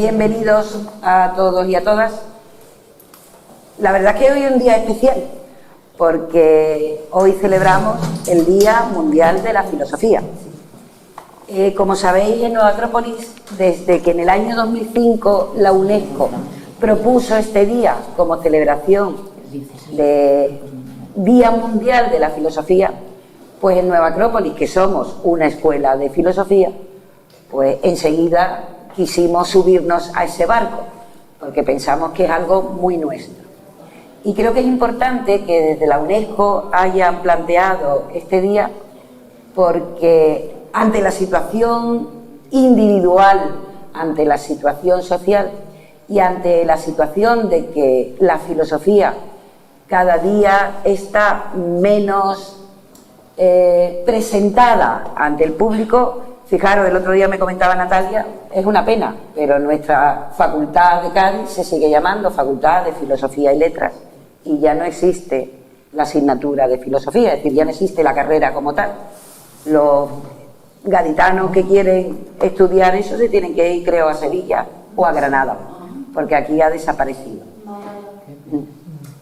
Bienvenidos a todos y a todas. La verdad es que hoy es un día especial, porque hoy celebramos el Día Mundial de la Filosofía. Como sabéis, en Nueva Acrópolis, desde que en el año 2005 la UNESCO propuso este día como celebración de Día Mundial de la Filosofía, pues en Nueva Acrópolis, que somos una escuela de filosofía, pues enseguida quisimos subirnos a ese barco, porque pensamos que es algo muy nuestro. Y creo que es importante que desde la UNESCO hayan planteado este día, porque ante la situación individual, ante la situación social y ante la situación de que la filosofía cada día está menos presentada ante el público. Fijaros, el otro día me comentaba Natalia, es una pena, pero nuestra facultad de Cádiz se sigue llamando Facultad de Filosofía y Letras y ya no existe la asignatura de filosofía, es decir, ya no existe la carrera como tal. Los gaditanos que quieren estudiar eso se tienen que ir, creo, a Sevilla o a Granada, porque aquí ha desaparecido.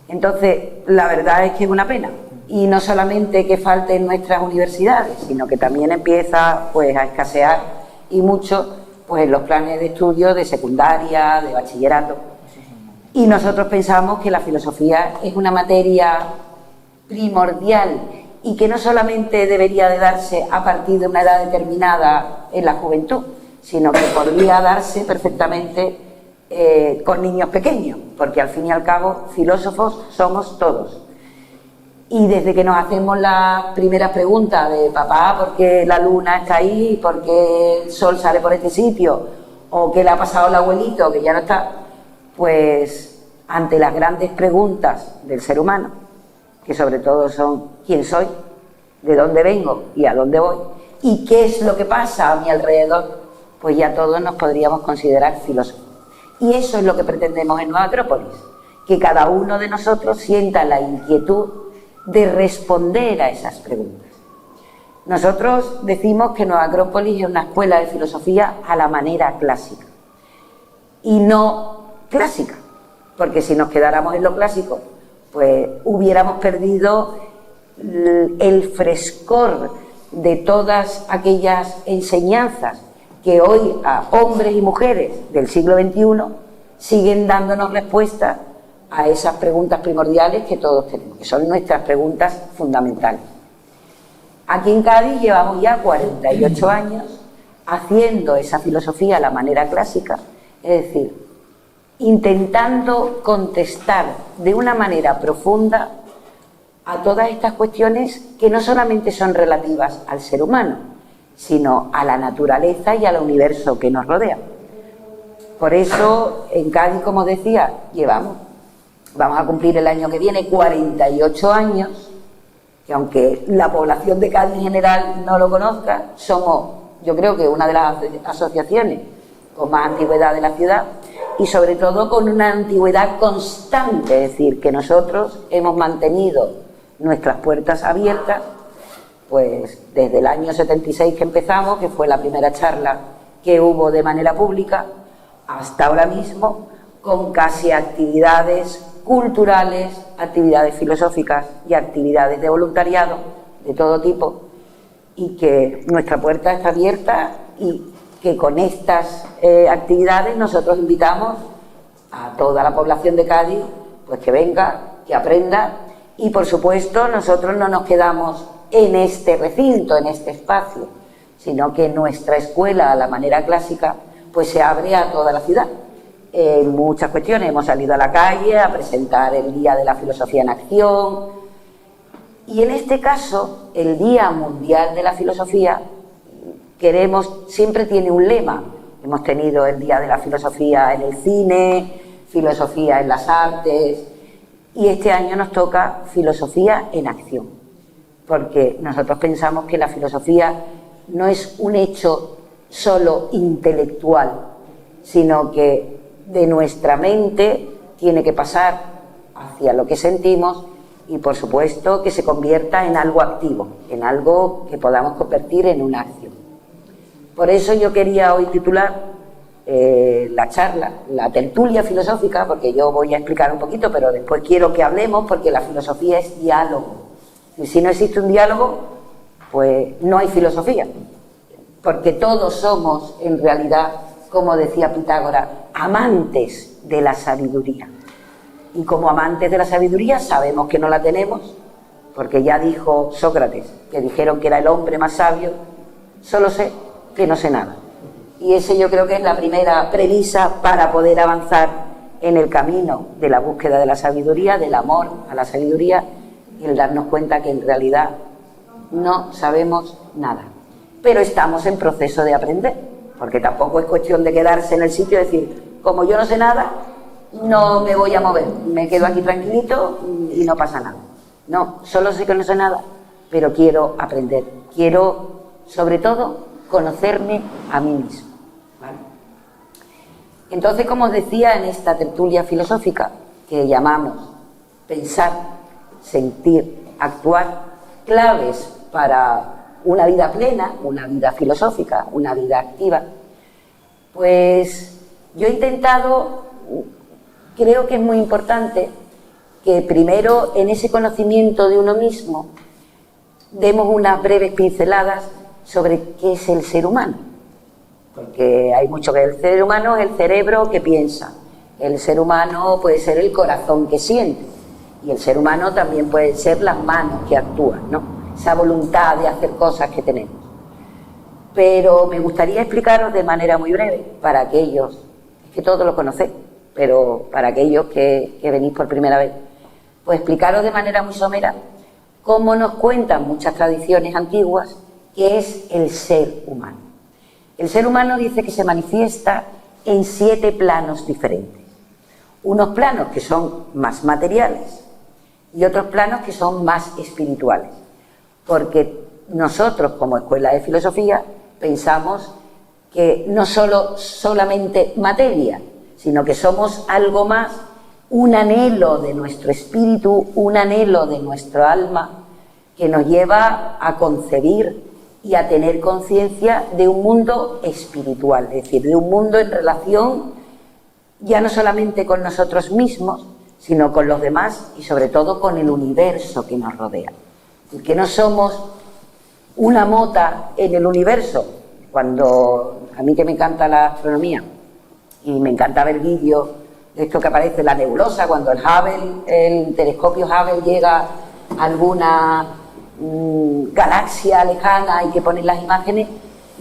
Entonces, la verdad es que es una pena. Y no solamente que falte en nuestras universidades, sino que también empieza pues a escasear y mucho pues en los planes de estudio de secundaria, de bachillerato. Y nosotros pensamos que la filosofía es una materia primordial y que no solamente debería de darse a partir de una edad determinada en la juventud, sino que podría darse perfectamente con niños pequeños, porque al fin y al cabo filósofos somos todos. Y desde que nos hacemos las primeras preguntas de papá, ¿por qué la luna está ahí? ¿Por qué el sol sale por este sitio? ¿O qué le ha pasado al abuelito que ya no está? Pues ante las grandes preguntas del ser humano, que sobre todo son ¿quién soy? ¿De dónde vengo? ¿Y a dónde voy? ¿Y qué es lo que pasa a mi alrededor? Pues ya todos nos podríamos considerar filósofos. Y eso es lo que pretendemos en Nueva Acrópolis, que cada uno de nosotros sienta la inquietud de responder a esas preguntas. Nosotros decimos que Nueva Acrópolis es una escuela de filosofía a la manera clásica y no clásica, porque si nos quedáramos en lo clásico pues hubiéramos perdido el frescor de todas aquellas enseñanzas que hoy a hombres y mujeres del siglo XXI siguen dándonos respuestas a esas preguntas primordiales que todos tenemos, que son nuestras preguntas fundamentales. Aquí en Cádiz llevamos ya 48 años haciendo esa filosofía a la manera clásica, es decir, intentando contestar de una manera profunda a todas estas cuestiones que no solamente son relativas al ser humano, sino a la naturaleza y al universo que nos rodea. Por eso, en Cádiz, como decía, vamos a cumplir el año que viene 48 años, que aunque la población de Cádiz en general no lo conozca, somos, yo creo que una de las asociaciones con más antigüedad de la ciudad y sobre todo con una antigüedad constante, es decir, que nosotros hemos mantenido nuestras puertas abiertas pues desde el año 76 que empezamos, que fue la primera charla que hubo de manera pública, hasta ahora mismo, con casi actividades culturales, actividades filosóficas y actividades de voluntariado de todo tipo, y que nuestra puerta está abierta y que con estas actividades nosotros invitamos a toda la población de Cádiz pues que venga, que aprenda, y por supuesto nosotros no nos quedamos en este recinto, en este espacio, sino que nuestra escuela a la manera clásica pues se abre a toda la ciudad. En muchas cuestiones hemos salido a la calle a presentar el Día de la Filosofía en Acción, y en este caso el Día Mundial de la Filosofía siempre tiene un lema. Hemos tenido el Día de la Filosofía en el cine, filosofía en las artes, y este año nos toca filosofía en acción, porque nosotros pensamos que la filosofía no es un hecho solo intelectual, sino que de nuestra mente tiene que pasar hacia lo que sentimos y, por supuesto, que se convierta en algo activo, en algo que podamos convertir en una acción. Por eso yo quería hoy titular la charla, la tertulia filosófica, porque yo voy a explicar un poquito, pero después quiero que hablemos, porque la filosofía es diálogo. Y si no existe un diálogo, pues no hay filosofía, porque todos somos, en realidad, como decía Pitágoras, amantes de la sabiduría. Y como amantes de la sabiduría sabemos que no la tenemos, porque ya dijo Sócrates, que dijeron que era el hombre más sabio, solo sé que no sé nada. Y ese yo creo que es la primera premisa para poder avanzar en el camino de la búsqueda de la sabiduría, del amor a la sabiduría, y el darnos cuenta que en realidad no sabemos nada. Pero estamos en proceso de aprender, porque tampoco es cuestión de quedarse en el sitio y decir, como yo no sé nada, no me voy a mover, me quedo aquí tranquilito y no pasa nada. No, solo sé que no sé nada, pero quiero aprender. Quiero, sobre todo, conocerme a mí mismo. ¿Vale? Entonces, como os decía, en esta tertulia filosófica que llamamos pensar, sentir, actuar, claves para una vida plena, una vida filosófica, una vida activa, pues yo he intentado, creo que es muy importante que primero en ese conocimiento de uno mismo demos unas breves pinceladas sobre qué es el ser humano, porque hay mucho que el ser humano es el cerebro que piensa, el ser humano puede ser el corazón que siente, y el ser humano también puede ser las manos que actúan, ¿no? Esa voluntad de hacer cosas que tenemos. Pero me gustaría explicaros de manera muy breve, para aquellos, es que todos lo conocéis, pero para aquellos que venís por primera vez, pues explicaros de manera muy somera cómo nos cuentan muchas tradiciones antiguas que es el ser humano. El ser humano dice que se manifiesta en 7 planos diferentes. Unos planos que son más materiales y otros planos que son más espirituales. Porque nosotros, como escuela de filosofía, pensamos que no solamente materia, sino que somos algo más, un anhelo de nuestro espíritu, un anhelo de nuestro alma, que nos lleva a concebir y a tener conciencia de un mundo espiritual, es decir, de un mundo en relación ya no solamente con nosotros mismos, sino con los demás y sobre todo con el universo que nos rodea. Y que no somos una mota en el universo. Cuando a mí que me encanta la astronomía y me encanta ver vídeos de esto que aparece la nebulosa, cuando el telescopio Hubble llega a alguna galaxia lejana y que ponen las imágenes,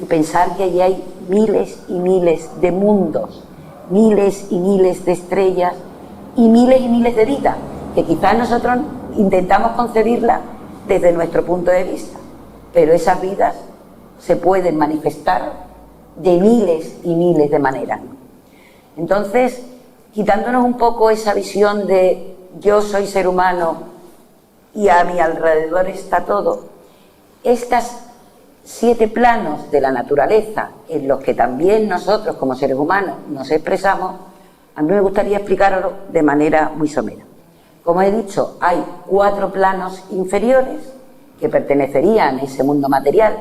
y pensar que allí hay miles y miles de mundos, miles y miles de estrellas y miles de vidas, que quizás nosotros intentamos concebirla desde nuestro punto de vista, pero esas vidas se pueden manifestar de miles y miles de maneras. Entonces, quitándonos un poco esa visión de yo soy ser humano y a mi alrededor está todo, estas 7 planos de la naturaleza en los que también nosotros como seres humanos nos expresamos, a mí me gustaría explicarlo de manera muy somera. Como he dicho, hay 4 planos inferiores que pertenecerían a ese mundo material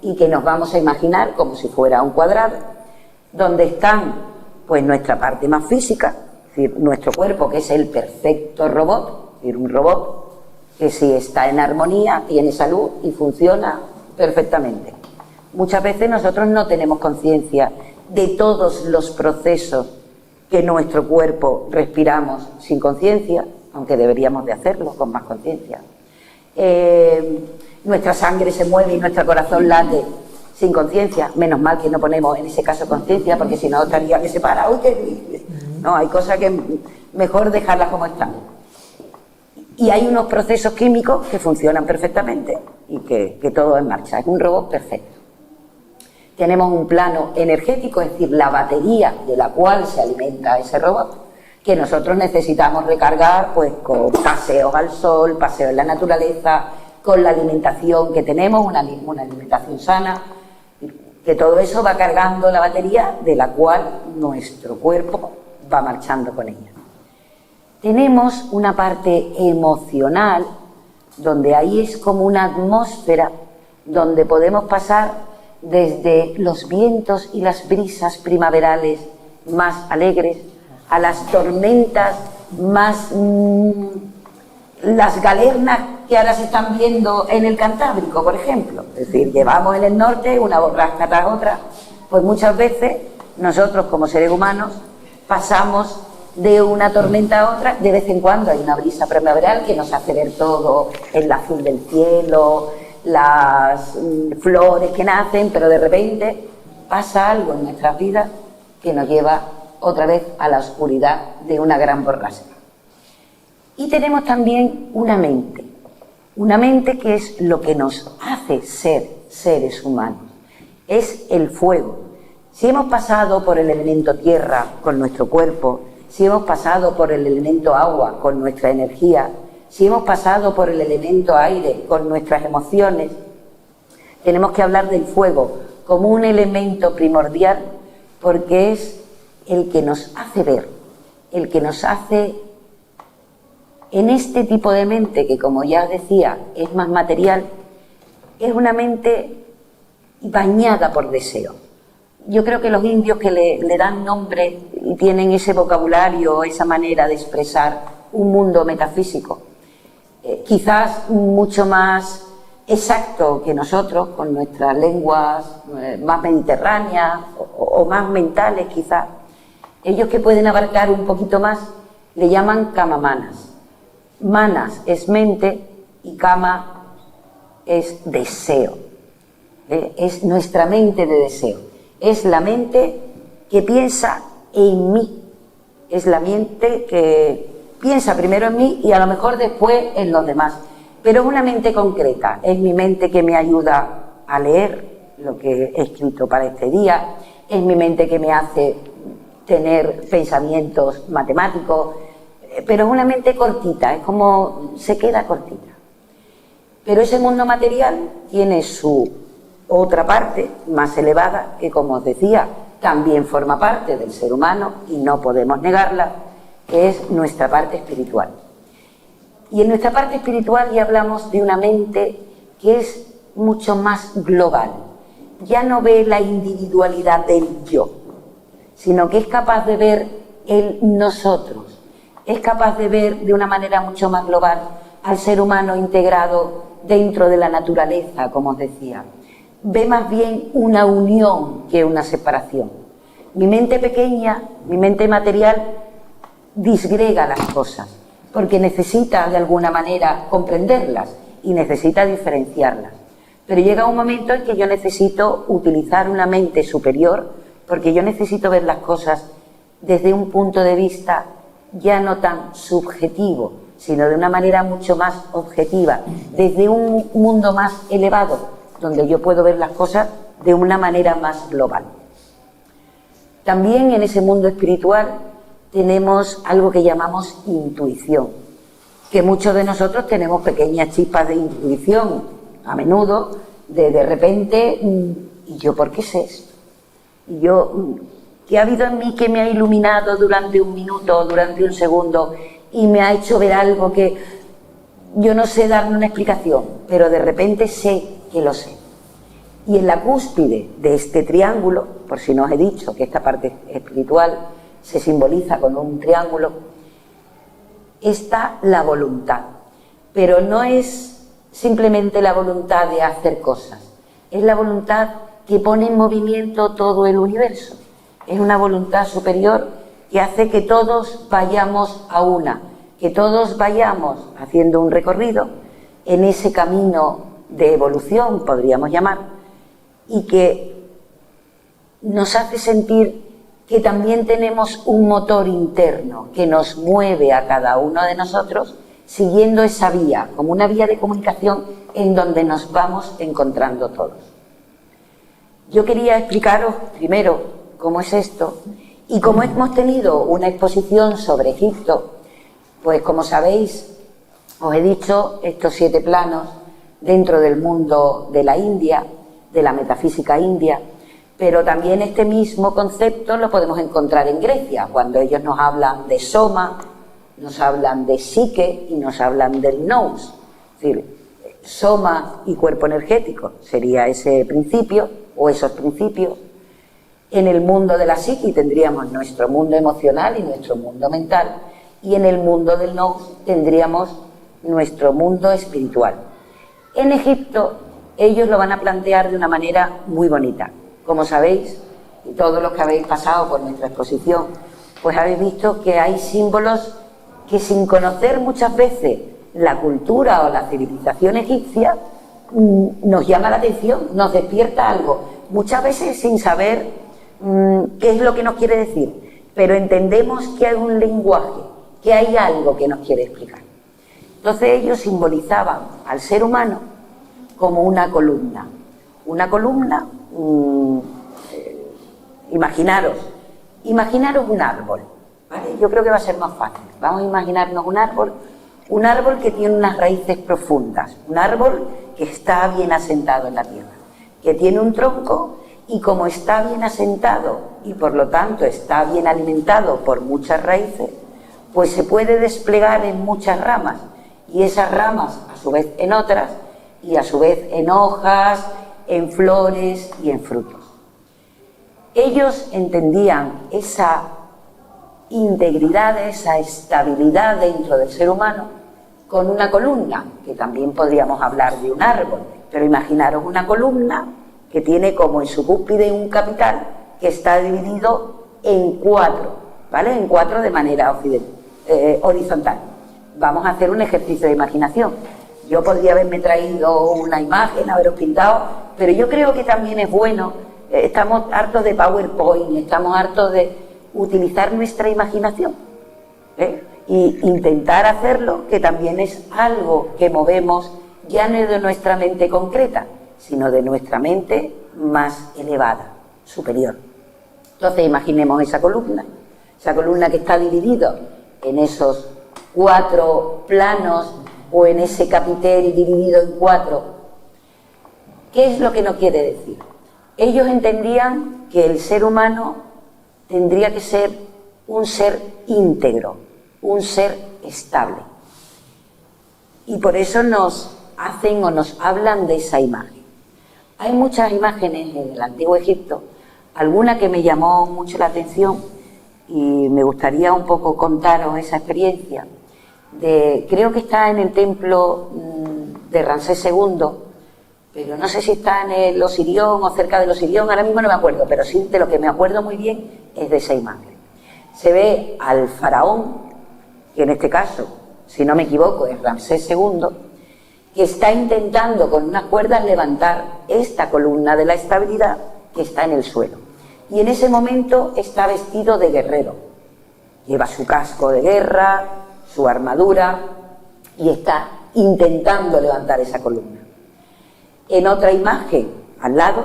y que nos vamos a imaginar como si fuera un cuadrado, donde están pues nuestra parte más física, es decir, nuestro cuerpo, que es el perfecto robot, es decir, un robot que si está en armonía tiene salud y funciona perfectamente. Muchas veces nosotros no tenemos conciencia de todos los procesos que nuestro cuerpo respiramos sin conciencia, aunque deberíamos de hacerlo con más conciencia. Nuestra sangre se mueve y nuestro corazón late sin conciencia. Menos mal que no ponemos en ese caso conciencia, porque si no estaría que se para. No, hay cosas que mejor dejarlas como están. Y hay unos procesos químicos que funcionan perfectamente y que todo en marcha. Es un robot perfecto. Tenemos un plano energético, es decir, la batería de la cual se alimenta ese robot, que nosotros necesitamos recargar pues con paseos al sol, paseos en la naturaleza, con la alimentación que tenemos, una alimentación sana, que todo eso va cargando la batería de la cual nuestro cuerpo va marchando con ella. Tenemos una parte emocional, donde ahí es como una atmósfera, donde podemos pasar desde los vientos y las brisas primaverales más alegres, a las tormentas más... las galernas que ahora se están viendo en el Cantábrico, por ejemplo. Es decir, llevamos en el norte una borrasca tras otra, pues muchas veces nosotros como seres humanos pasamos de una tormenta a otra. De vez en cuando hay una brisa primaveral que nos hace ver todo el azul del cielo, las flores que nacen, pero de repente pasa algo en nuestras vidas que nos lleva otra vez a la oscuridad de una gran borrasca. Y tenemos también una mente que es lo que nos hace ser seres humanos, es el fuego. Si hemos pasado por el elemento tierra con nuestro cuerpo, si hemos pasado por el elemento agua con nuestra energía, si hemos pasado por el elemento aire con nuestras emociones, tenemos que hablar del fuego como un elemento primordial, porque es el que nos hace ver, el que nos hace, en este tipo de mente que, como ya decía, es más material, es una mente bañada por deseo. Yo creo que los indios que le dan nombre y tienen ese vocabulario, esa manera de expresar un mundo metafísico, quizás mucho más exacto que nosotros, con nuestras lenguas más mediterráneas o más mentales quizás, ellos que pueden abarcar un poquito más, le llaman kamamanas. Manas es mente y kama es deseo. Es nuestra mente de deseo. Es la mente que piensa en mí. Es la mente que piensa primero en mí y a lo mejor después en los demás. Pero una mente concreta. Es mi mente que me ayuda a leer lo que he escrito para este día. Es mi mente que me hace tener pensamientos matemáticos. Pero es una mente cortita, es como se queda cortita. Pero ese mundo material tiene su otra parte más elevada, que, como os decía, también forma parte del ser humano y no podemos negarla, que es nuestra parte espiritual. Y en nuestra parte espiritual ya hablamos de una mente que es mucho más global. Ya no ve la individualidad del yo, sino que es capaz de ver el nosotros. Es capaz de ver de una manera mucho más global al ser humano integrado dentro de la naturaleza, como os decía. Ve más bien una unión que una separación. Mi mente pequeña, mi mente material, disgrega las cosas, porque necesita de alguna manera comprenderlas y necesita diferenciarlas. Pero llega un momento en que yo necesito utilizar una mente superior, porque yo necesito ver las cosas desde un punto de vista ya no tan subjetivo, sino de una manera mucho más objetiva, desde un mundo más elevado, donde yo puedo ver las cosas de una manera más global. También en ese mundo espiritual tenemos algo que llamamos intuición, que muchos de nosotros tenemos pequeñas chispas de intuición, a menudo, de repente, ¿y yo por qué sé esto? ¿Y yo qué ha habido en mí que me ha iluminado durante un minuto, durante un segundo, y me ha hecho ver algo que yo no sé darle una explicación, pero de repente sé que lo sé? Y en la cúspide de este triángulo, por si no os he dicho que esta parte espiritual se simboliza con un triángulo, está la voluntad. Pero no es simplemente la voluntad de hacer cosas, es la voluntad que pone en movimiento todo el universo. Es una voluntad superior que hace que todos vayamos a una, que todos vayamos haciendo un recorrido en ese camino de evolución, podríamos llamar, y que nos hace sentir que también tenemos un motor interno que nos mueve a cada uno de nosotros siguiendo esa vía, como una vía de comunicación en donde nos vamos encontrando todos. Yo quería explicaros primero cómo es esto, y como hemos tenido una exposición sobre Egipto, pues como sabéis, os he dicho estos 7 planos dentro del mundo de la India, de la metafísica india, pero también este mismo concepto lo podemos encontrar en Grecia, cuando ellos nos hablan de soma, nos hablan de psique y nos hablan del nous. Es decir, soma y cuerpo energético sería ese principio o esos principios. En el mundo de la psique tendríamos nuestro mundo emocional y nuestro mundo mental, y en el mundo del nous tendríamos nuestro mundo espiritual. En Egipto ellos lo van a plantear de una manera muy bonita. Como sabéis, y todos los que habéis pasado por nuestra exposición, pues habéis visto que hay símbolos que, sin conocer muchas veces la cultura o la civilización egipcia, nos llama la atención, nos despierta algo, muchas veces sin saber qué es lo que nos quiere decir, pero entendemos que hay un lenguaje, que hay algo que nos quiere explicar. Entonces ellos simbolizaban al ser humano como una columna. Una columna, imaginaros un árbol, ¿vale? Yo creo que va a ser más fácil. Vamos a imaginarnos un árbol que tiene unas raíces profundas, un árbol que está bien asentado en la tierra, que tiene un tronco, y como está bien asentado y por lo tanto está bien alimentado por muchas raíces, pues se puede desplegar en muchas ramas, y esas ramas a su vez en otras, y a su vez en hojas, en flores y en frutos. Ellos entendían esa integridad, esa estabilidad dentro del ser humano con una columna, que también podríamos hablar de un árbol, pero imaginaros una columna que tiene como en su cúspide un capital que está dividido en cuatro, ¿vale? En cuatro de manera horizontal. Vamos a hacer un ejercicio de imaginación. Yo podría haberme traído una imagen, haberos pintado, pero yo creo que también es bueno, estamos hartos de PowerPoint, estamos hartos de utilizar nuestra imaginación, y intentar hacerlo, que también es algo que movemos ya no de nuestra mente concreta, sino de nuestra mente más elevada, superior. Entonces imaginemos esa columna que está dividida en esos cuatro planos, o en ese capitel dividido en cuatro. ¿Qué es lo que nos quiere decir? Ellos entendían que el ser humano tendría que ser un ser íntegro, un ser estable. Y por eso nos hacen o nos hablan de esa imagen. Hay muchas imágenes en el Antiguo Egipto, alguna que me llamó mucho la atención y me gustaría un poco contaros esa experiencia. Creo que está en el templo de Ramsés II, pero no sé si está en el Osirión o cerca del Osirión, ahora mismo no me acuerdo, pero sí de lo que me acuerdo muy bien es de esa imagen. Se ve al faraón, que en este caso, si no me equivoco, es Ramsés II, que está intentando con unas cuerdas levantar esta columna de la estabilidad que está en el suelo. Y en ese momento está vestido de guerrero. Lleva su casco de guerra, su armadura, y está intentando levantar esa columna. En otra imagen, al lado,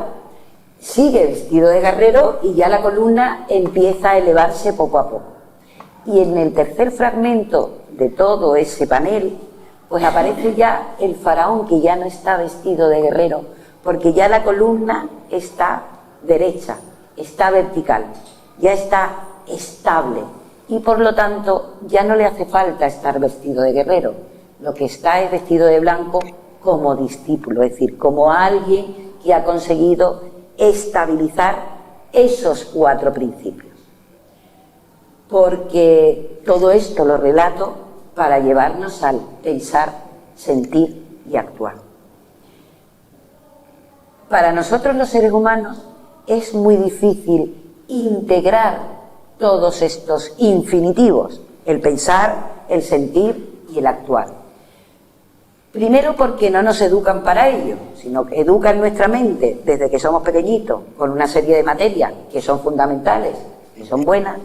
sigue vestido de guerrero y ya la columna empieza a elevarse poco a poco. Y en el tercer fragmento de todo ese panel, pues aparece ya el faraón, que ya no está vestido de guerrero, porque ya la columna está derecha, está vertical, ya está estable, y por lo tanto ya no le hace falta estar vestido de guerrero, lo que está es vestido de blanco como discípulo, es decir, como alguien que ha conseguido estabilizar esos cuatro principios. Porque todo esto lo relato para llevarnos al pensar, sentir y actuar. Para nosotros los seres humanos es muy difícil integrar todos estos infinitivos, el pensar, el sentir y el actuar. Primero porque no nos educan para ello, sino que educan nuestra mente desde que somos pequeñitos con una serie de materias que son fundamentales, que son buenas,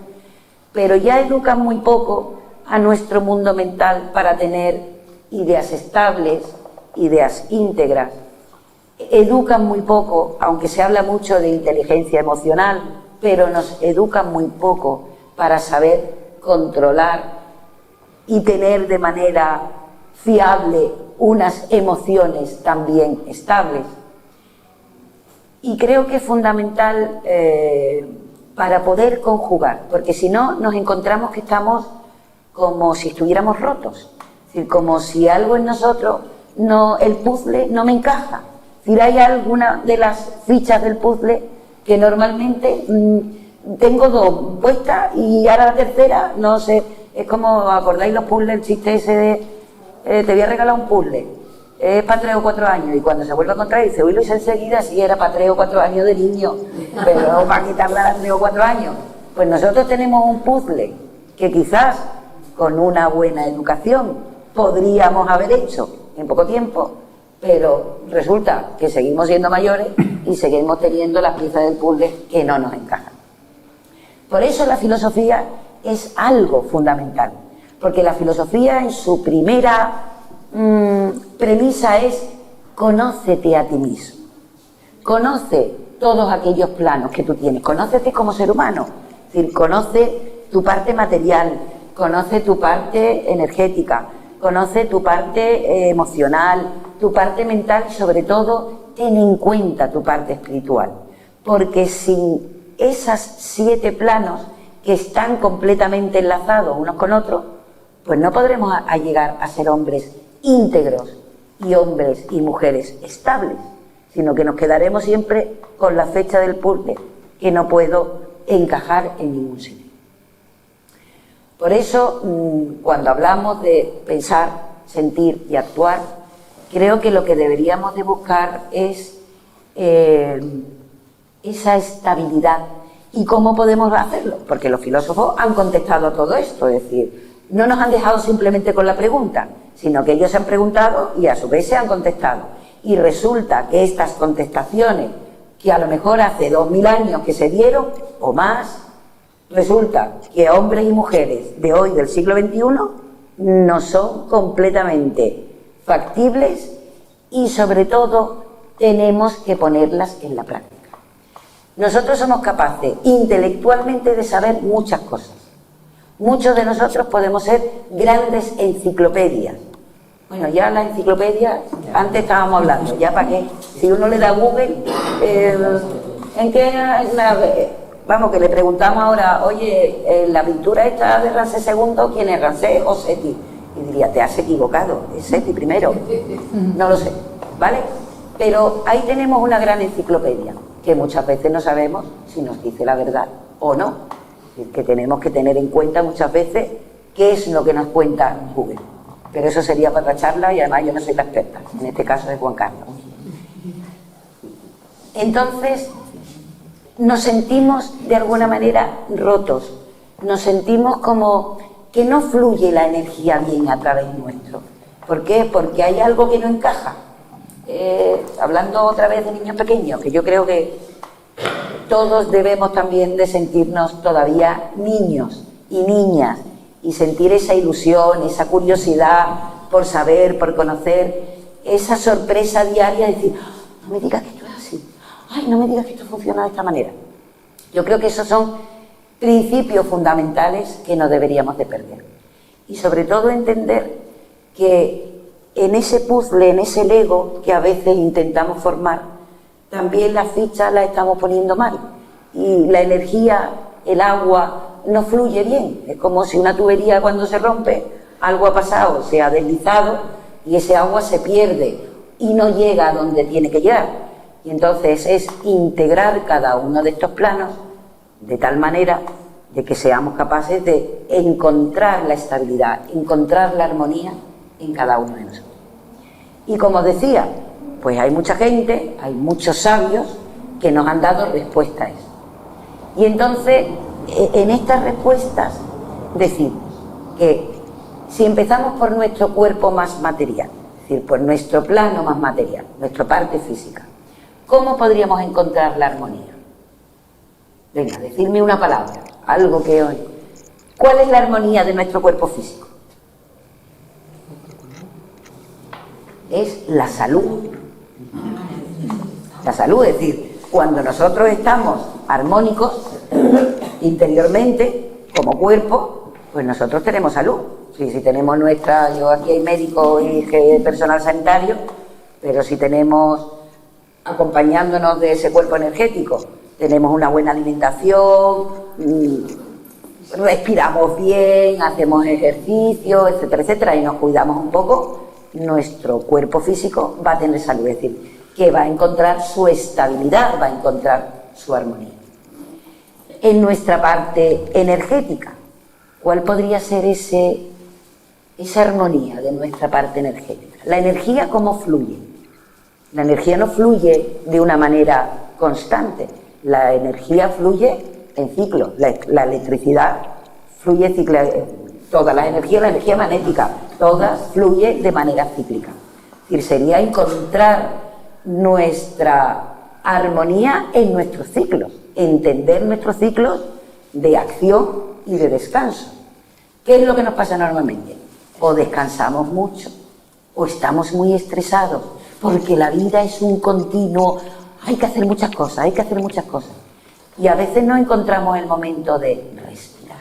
pero ya educan muy poco a nuestro mundo mental para tener ideas estables, ideas íntegras. Educan muy poco, aunque se habla mucho de inteligencia emocional, pero nos educan muy poco para saber controlar y tener de manera fiable unas emociones también estables. Y creo que es fundamental para poder conjugar, porque si no nos encontramos que estamos como si estuviéramos rotos, es decir, como si algo en nosotros, el puzzle no me encaja. Es decir, hay alguna de las fichas del puzzle que normalmente tengo dos puestas y ahora la tercera, no sé, es como, ¿acordáis los puzzles, el chiste ese de te voy a regalar un puzzle, es para 3 o 4 años, y cuando se vuelve a encontrar dice, uy, lo hice enseguida, sí era para 3 o 4 años de niño, pero para quitarla a 3 o 4 años. Pues nosotros tenemos un puzzle que quizás con una buena educación podríamos haber hecho en poco tiempo, pero resulta que seguimos siendo mayores y seguimos teniendo las piezas del puzzle que no nos encajan. Por eso la filosofía es algo fundamental, porque la filosofía en su primera premisa es conócete a ti mismo, conoce todos aquellos planos que tú tienes, conócete como ser humano, es decir, conoce tu parte material, conoce tu parte energética, conoce tu parte emocional, tu parte mental y sobre todo ten en cuenta tu parte espiritual, porque sin esas 7 planos que están completamente enlazados unos con otros, pues no podremos llegar a ser hombres íntegros y hombres y mujeres estables, sino que nos quedaremos siempre con la fecha del puzzle que no puedo encajar en ningún sitio. Por eso, cuando hablamos de pensar, sentir y actuar, creo que lo que deberíamos de buscar es esa estabilidad. ¿Y cómo podemos hacerlo? Porque los filósofos han contestado a todo esto, es decir, no nos han dejado simplemente con la pregunta, sino que ellos se han preguntado y a su vez se han contestado. Y resulta que estas contestaciones, que a lo mejor hace 2000 años que se dieron, o más, resulta que hombres y mujeres de hoy, del siglo XXI, no son completamente factibles y sobre todo tenemos que ponerlas en la práctica. Nosotros somos capaces intelectualmente de saber muchas cosas. Muchos de nosotros podemos ser grandes enciclopedias. Bueno, ya la enciclopedia, antes estábamos hablando, ¿ya para qué? Si uno le da a Google, ¿en qué? Vamos, que le preguntamos ahora, oye, la pintura esta de Ramsés II, ¿quién es, Ramsés o Seti? Y diría, te has equivocado, es Seti primero. No lo sé, ¿vale? Pero ahí tenemos una gran enciclopedia, que muchas veces no sabemos si nos dice la verdad o no. Es decir, que tenemos que tener en cuenta muchas veces qué es lo que nos cuenta Google. Pero eso sería para otra charla y además yo no soy la experta, en este caso es Juan Carlos. Entonces, nos sentimos de alguna manera rotos, nos sentimos como que no fluye la energía bien a través nuestro. ¿Por qué? Porque hay algo que no encaja. Hablando otra vez de niños pequeños, que yo creo que todos debemos también de sentirnos todavía niños y niñas y sentir esa ilusión, esa curiosidad por saber, por conocer, esa sorpresa diaria de decir, no me digas que esto es así, ay, no me digas que esto funciona de esta manera. Yo creo que esos son principios fundamentales que no deberíamos de perder. Y sobre todo entender que en ese puzzle, en ese Lego que a veces intentamos formar, también las fichas las estamos poniendo mal. Y la energía, el agua, no fluye bien. Es como si una tubería cuando se rompe, algo ha pasado, se ha deslizado y ese agua se pierde y no llega a donde tiene que llegar. Y entonces es integrar cada uno de estos planos de tal manera de que seamos capaces de encontrar la estabilidad, encontrar la armonía en cada uno de nosotros. Y como decía, pues hay mucha gente, hay muchos sabios que nos han dado respuesta a eso. Y entonces, en estas respuestas, decimos que si empezamos por nuestro cuerpo más material, es decir, por nuestro plano más material, nuestra parte física, ¿cómo podríamos encontrar la armonía? Venga, decidme una palabra, algo que hoy. ¿Cuál es la armonía de nuestro cuerpo físico? Es la salud. La salud, es decir, cuando nosotros estamos armónicos interiormente, como cuerpo, pues nosotros tenemos salud. Si tenemos nuestra, yo aquí hay médicos y personal sanitario, pero si tenemos, acompañándonos de ese cuerpo energético, tenemos una buena alimentación, respiramos bien, hacemos ejercicio, etcétera, etcétera, y nos cuidamos un poco, nuestro cuerpo físico va a tener salud, es decir, que va a encontrar su estabilidad, va a encontrar su armonía. En nuestra parte energética, ¿cuál podría ser esa armonía de nuestra parte energética? La energía, ¿cómo fluye? La energía no fluye de una manera constante. La energía fluye en ciclos. La electricidad fluye toda la energía magnética, todas fluye de manera cíclica. Es decir, sería encontrar nuestra armonía en nuestros ciclos, entender nuestros ciclos de acción y de descanso. ¿Qué es lo que nos pasa normalmente? O descansamos mucho, o estamos muy estresados, porque la vida es un continuo, hay que hacer muchas cosas, y a veces no encontramos el momento de respirar,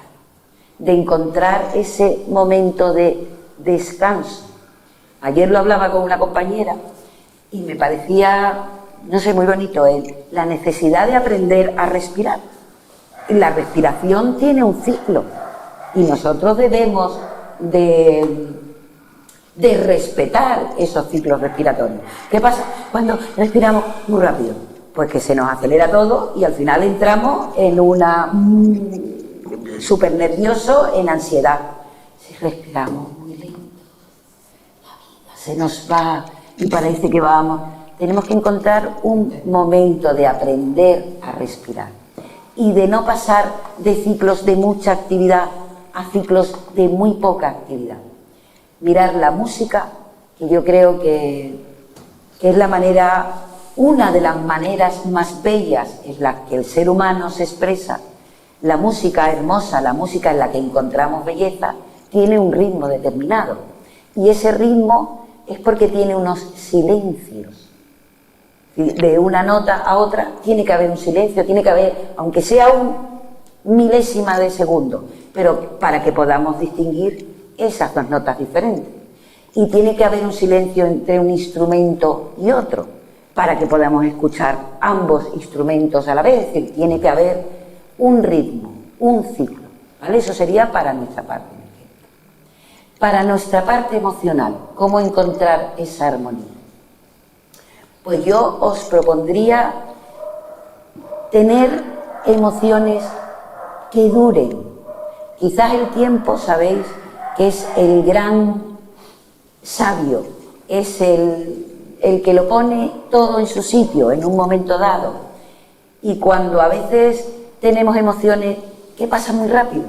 de encontrar ese momento de descanso. Ayer lo hablaba con una compañera y me parecía, no sé, muy bonito la necesidad de aprender a respirar. La respiración tiene un ciclo y nosotros debemos de respetar esos ciclos respiratorios. ¿Qué pasa cuando respiramos muy rápido? Pues que se nos acelera todo y al final entramos en una súper nervioso, en ansiedad. Si respiramos muy lento, la vida se nos va y parece que vamos. Tenemos que encontrar un momento de aprender a respirar y de no pasar de ciclos de mucha actividad a ciclos de muy poca actividad. Mirar la música, que yo creo que es una de las maneras más bellas en las que el ser humano se expresa. La música hermosa, la música en la que encontramos belleza, tiene un ritmo determinado. Y ese ritmo es porque tiene unos silencios. De una nota a otra tiene que haber un silencio, tiene que haber, aunque sea un milésima de segundo, pero para que podamos distinguir esas dos notas diferentes. Y tiene que haber un silencio entre un instrumento y otro, para que podamos escuchar ambos instrumentos a la vez. Es decir, tiene que haber un ritmo, un ciclo, ¿vale? Eso sería para nuestra parte energética. Para nuestra parte emocional, ¿cómo encontrar esa armonía? Pues yo os propondría tener emociones que duren. Quizás el tiempo, sabéis, que es el gran sabio, es el que lo pone todo en su sitio en un momento dado. Y cuando a veces tenemos emociones que pasan muy rápido,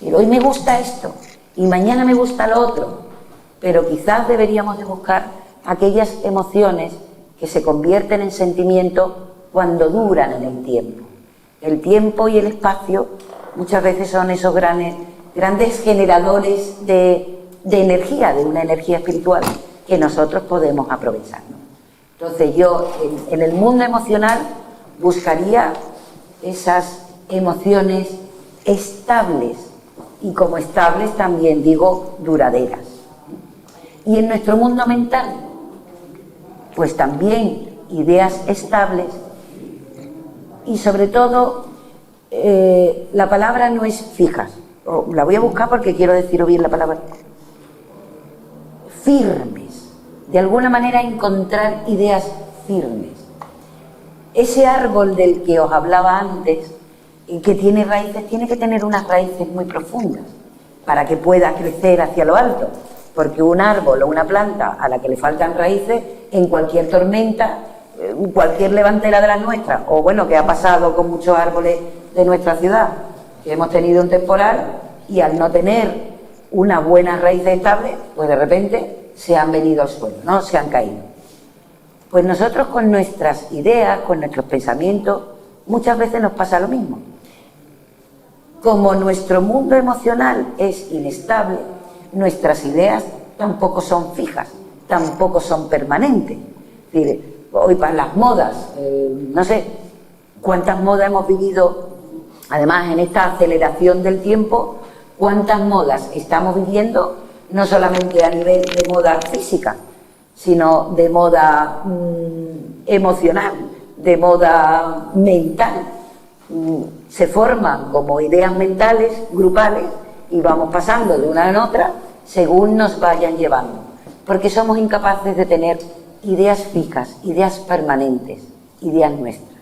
y hoy me gusta esto y mañana me gusta lo otro, pero quizás deberíamos de buscar aquellas emociones que se convierten en sentimientos cuando duran en el tiempo. El tiempo y el espacio muchas veces son esos grandes generadores de energía, de una energía espiritual que nosotros podemos aprovechar, ¿no? Entonces yo en el mundo emocional buscaría esas emociones estables, y como estables también digo duraderas. Y en nuestro mundo mental, pues también ideas estables, y sobre todo la palabra no es fijas, la voy a buscar porque quiero decir bien la palabra, firmes, de alguna manera encontrar ideas firmes. Ese árbol del que os hablaba antes, que tiene raíces, tiene que tener unas raíces muy profundas para que pueda crecer hacia lo alto, porque un árbol o una planta a la que le faltan raíces, en cualquier tormenta, cualquier levantera de las nuestras, o bueno, que ha pasado con muchos árboles de nuestra ciudad, que hemos tenido un temporal y al no tener una buena raíz estable, pues de repente se han venido al suelo, ¿no? Se han caído. Pues nosotros con nuestras ideas, con nuestros pensamientos, muchas veces nos pasa lo mismo. Como nuestro mundo emocional es inestable, nuestras ideas tampoco son fijas, tampoco son permanentes. Es decir, hoy para las modas, no sé cuántas modas hemos vivido, además en esta aceleración del tiempo, cuántas modas estamos viviendo, no solamente a nivel de moda física, sino de moda emocional, de moda mental. Se forman como ideas mentales, grupales, y vamos pasando de una en otra según nos vayan llevando, porque somos incapaces de tener ideas fijas, ideas permanentes, ideas nuestras.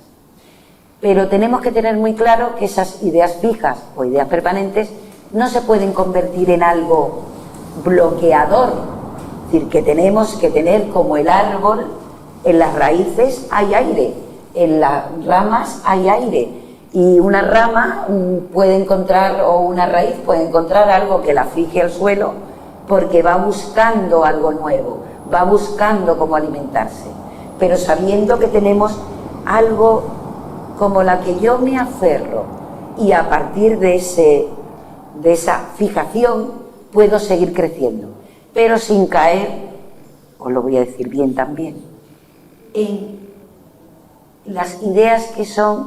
Pero tenemos que tener muy claro que esas ideas fijas o ideas permanentes no se pueden convertir en algo bloqueador. Es decir, que tenemos que tener como el árbol, en las raíces hay aire, en las ramas hay aire, y una rama puede encontrar, o una raíz puede encontrar algo que la fije al suelo porque va buscando algo nuevo, va buscando cómo alimentarse, pero sabiendo que tenemos algo como la que yo me aferro, y a partir de esa fijación puedo seguir creciendo, pero sin caer, os lo voy a decir bien también, en las ideas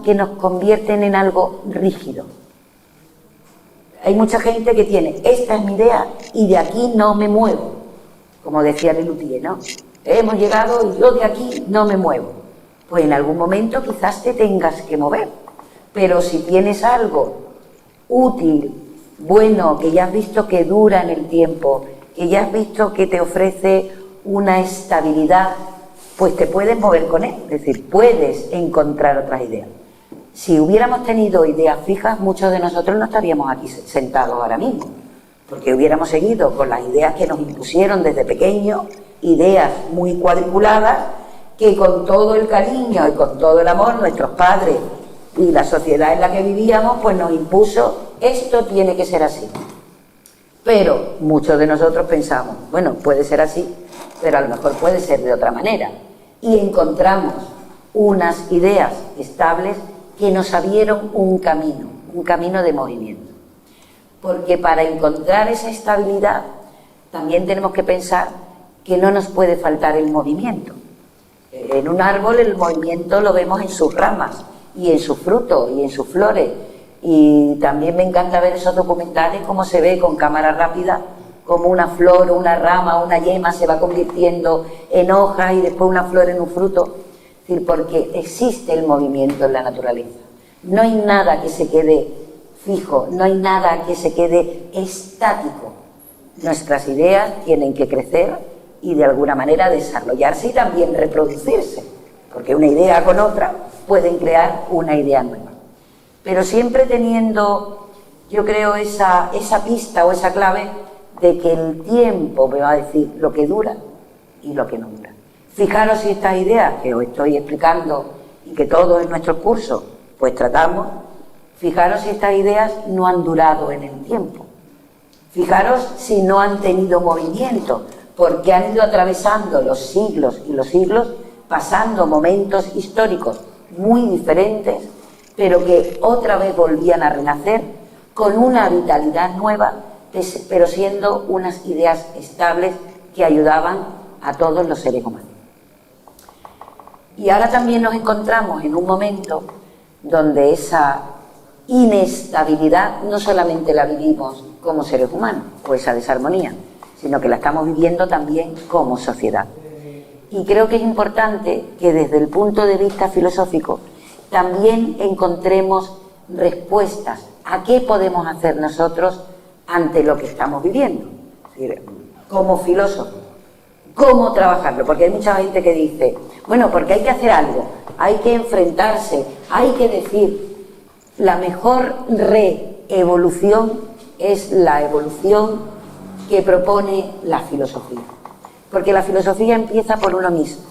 que nos convierten en algo rígido. Hay mucha gente que tiene, esta es mi idea y de aquí no me muevo, como decía Lelutier, ¿no? Hemos llegado y yo de aquí no me muevo. Pues en algún momento quizás te tengas que mover, pero si tienes algo útil, bueno, que ya has visto que dura en el tiempo, que ya has visto que te ofrece una estabilidad, pues te puedes mover con él, es decir, puedes encontrar otras ideas. Si hubiéramos tenido ideas fijas, muchos de nosotros no estaríamos aquí sentados ahora mismo, porque hubiéramos seguido con las ideas que nos impusieron desde pequeños, ideas muy cuadriculadas, que con todo el cariño y con todo el amor nuestros padres y la sociedad en la que vivíamos, pues nos impuso, esto tiene que ser así. Pero muchos de nosotros pensamos, bueno, puede ser así, pero a lo mejor puede ser de otra manera. Y encontramos unas ideas estables que nos abrieron un camino de movimiento. Porque para encontrar esa estabilidad también tenemos que pensar que no nos puede faltar el movimiento. En un árbol el movimiento lo vemos en sus ramas y en sus frutos y en sus flores, y también me encanta ver esos documentales cómo se ve con cámara rápida como una flor, una rama, una yema se va convirtiendo en hoja y después una flor en un fruto. Es decir, porque existe el movimiento en la naturaleza, no hay nada que se quede fijo, no hay nada que se quede estático. Nuestras ideas tienen que crecer y de alguna manera desarrollarse y también reproducirse, porque una idea con otra pueden crear una idea nueva, pero siempre teniendo, yo creo, esa pista o esa clave de que el tiempo me va a decir lo que dura y lo que no dura. Fijaros si estas ideas que os estoy explicando y que todos en nuestros cursos pues tratamos, fijaros si estas ideas no han durado en el tiempo, fijaros si no han tenido movimiento, porque han ido atravesando los siglos y los siglos, pasando momentos históricos muy diferentes, pero que otra vez volvían a renacer con una vitalidad nueva, pero siendo unas ideas estables que ayudaban a todos los seres humanos. Y ahora también nos encontramos en un momento donde esa inestabilidad no solamente la vivimos como seres humanos, o esa desarmonía, sino que la estamos viviendo también como sociedad. Y creo que es importante que desde el punto de vista filosófico también encontremos respuestas a qué podemos hacer nosotros ante lo que estamos viviendo. Es decir, como filósofos, ¿cómo trabajarlo? Porque hay mucha gente que dice, bueno, porque hay que hacer algo, hay que enfrentarse, hay que decir, la mejor reevolución es la evolución que propone la filosofía, porque la filosofía empieza por uno mismo,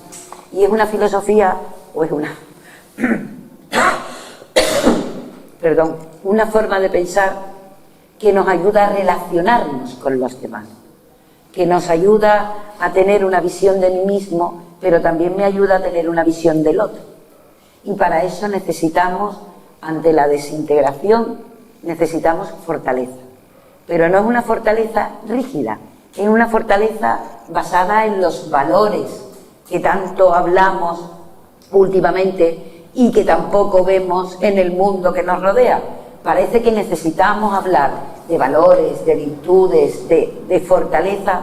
y es una filosofía, o es una una forma de pensar que nos ayuda a relacionarnos con los demás, que nos ayuda a tener una visión de mí mismo, pero también me ayuda a tener una visión del otro. Y para eso necesitamos, ante la desintegración, necesitamos fortaleza. Pero no es una fortaleza rígida, es una fortaleza basada en los valores que tanto hablamos últimamente y que tampoco vemos en el mundo que nos rodea. Parece que necesitamos hablar de valores, de virtudes, de fortaleza,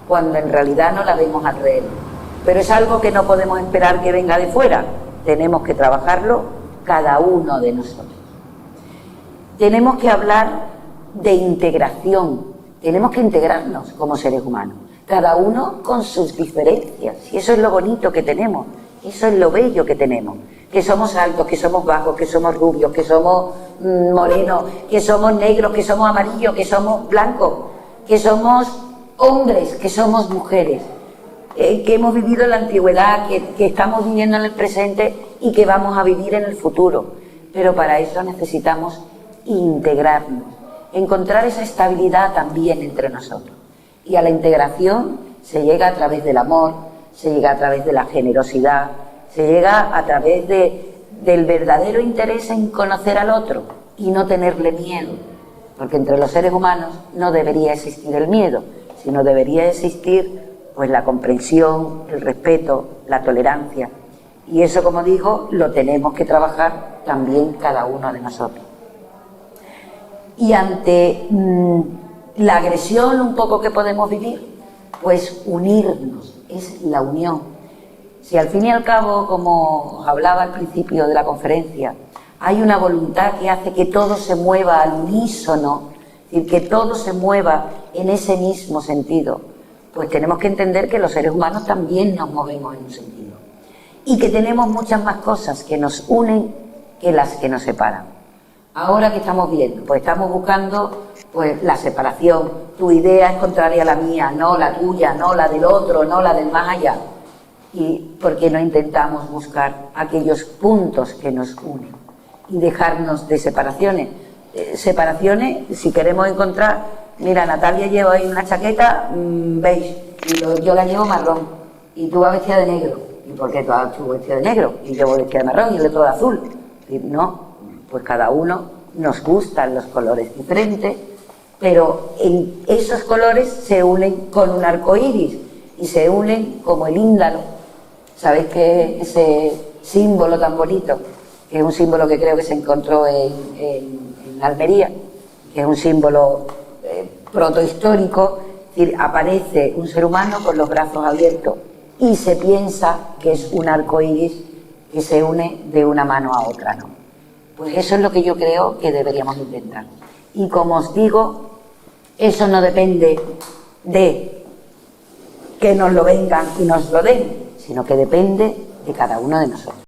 cuando en realidad no la vemos alrededor. Pero es algo que no podemos esperar que venga de fuera, tenemos que trabajarlo cada uno de nosotros. Tenemos que hablar de integración, tenemos que integrarnos como seres humanos, cada uno con sus diferencias, y eso es lo bonito que tenemos, Eso es lo bello que tenemos, que somos altos, que somos bajos, que somos rubios, que somos morenos, que somos negros, que somos amarillos, que somos blancos, que somos hombres, que somos mujeres, que hemos vivido en la antigüedad, que estamos viviendo en el presente y que vamos a vivir en el futuro. Pero para eso necesitamos integrarnos, encontrar esa estabilidad también entre nosotros. Y a la integración se llega a través del amor, se llega a través de la generosidad, se llega a través del verdadero interés en conocer al otro y no tenerle miedo, porque entre los seres humanos no debería existir el miedo, sino debería existir pues la comprensión, el respeto, la tolerancia. Y eso, como digo, lo tenemos que trabajar también cada uno de nosotros. Y ante la agresión un poco que podemos vivir, pues unirnos, es la unión. Si al fin y al cabo, como os hablaba al principio de la conferencia, hay una voluntad que hace que todo se mueva al unísono, es decir, que todo se mueva en ese mismo sentido, pues tenemos que entender que los seres humanos también nos movemos en un sentido y que tenemos muchas más cosas que nos unen que las que nos separan. Ahora, ¿qué estamos viendo? Pues estamos buscando pues la separación. Tu idea es contraria a la mía, no la tuya, no la del otro, no la del más allá. ¿Y por qué no intentamos buscar aquellos puntos que nos unen y dejarnos de separaciones? Separaciones, si queremos encontrar, mira, Natalia lleva ahí una chaqueta beige y yo la llevo marrón y tú vas vestida de negro. ¿Y por qué tú vas vestida de negro? Y yo voy vestida de marrón y el otro de azul. Y no, pues cada uno nos gustan los colores diferentes, pero en esos colores se unen con un arco iris y se unen como el índalo. ¿Sabéis que ese símbolo tan bonito, que es un símbolo que creo que se encontró en Almería, que es un símbolo protohistórico, es decir, aparece un ser humano con los brazos abiertos y se piensa que es un arco iris que se une de una mano a otra, ¿no? Pues eso es lo que yo creo que deberíamos intentar. Y como os digo, eso no depende de que nos lo vengan y nos lo den, sino que depende de cada uno de nosotros.